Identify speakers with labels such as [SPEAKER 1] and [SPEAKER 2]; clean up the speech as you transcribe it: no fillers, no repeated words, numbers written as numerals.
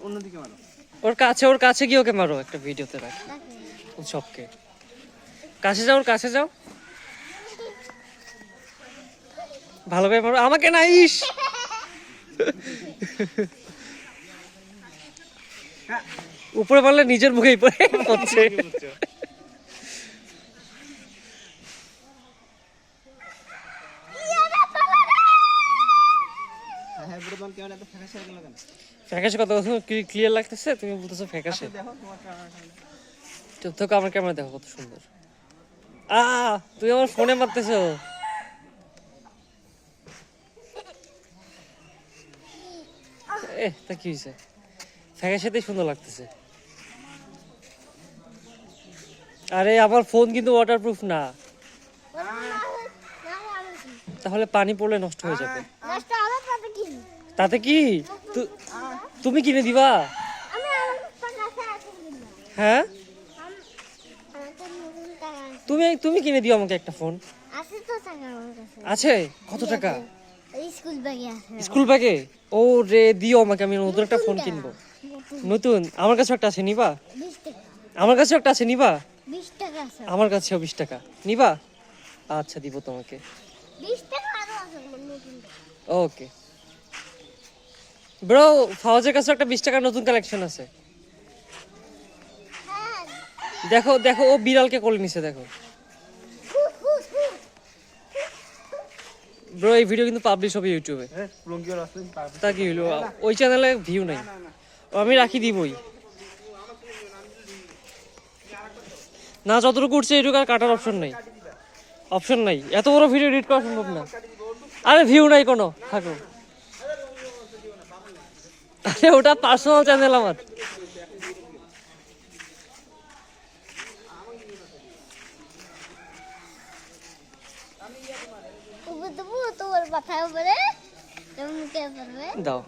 [SPEAKER 1] অন্যদিকে মারো,
[SPEAKER 2] ওর কাছে গিয়ে ওকে মারো, একটা ভিডিওতে রাখি সবকে। কাছে যাও, ওর কাছে যাও, ভালো করে মারো, আমাকে না। ইস উপরে মারলে নিজের মুখেই পড়ছে। ফ্যাকাশে কথা ক্লিয়ার লাগতেছে, তুমি বলতেছো ফ্যাকাশে। চুপ থাকো, আমার ক্যামেরা দেখো কত সুন্দর। তুমি আমার ফোনে মারতেছো। তা কি হয়েছে? ফ্যাকাশেতেই সুন্দর লাগতেছে। আরে আমার ফোন কিন্তু ওয়াটারপ্রুফ না, তাহলে পানি পড়লে নষ্ট হয়ে যাবে। তাতে কি তুমি কিনে দিবা? হ্যাঁ, তুমি কিনে দিও আমাকে একটা ফোন। আছে? কত টাকা? স্কুল ব্যাগে। ও রে, দিও আমাকে, আমি নতুন একটা ফোন কিনবো। নতুন? আমার কাছে একটা আছে, নিবা? আমার কাছে একটা আছে, নিবা? আমার কাছেও 20 টাকা, নিবা? আচ্ছা, দিব তোমাকে। ওকে ব্রো, ফাওয়াজের কাছে একটা 20 টাকার নতুন কালেকশন আছে। দেখো দেখো, ও বিড়ালকে কোলে নিছে, দেখো। ব্রো, এই ভিডিও কিন্তু পাবলিশ হবে ইউটিউবে। তা কি হলো, ওই চ্যানেলে ভিউ নাই। আমি রাখি দিবই না, যতটুকু উঠছে এটুকু আর কাটার অপশন নাই। এত বড় ভিডিও এডিট করা সম্ভব না। আরে ভিউ নাই কোনো, থাকো। আরে ওটা পার্সোনাল চ্যানেল আমার। দাও।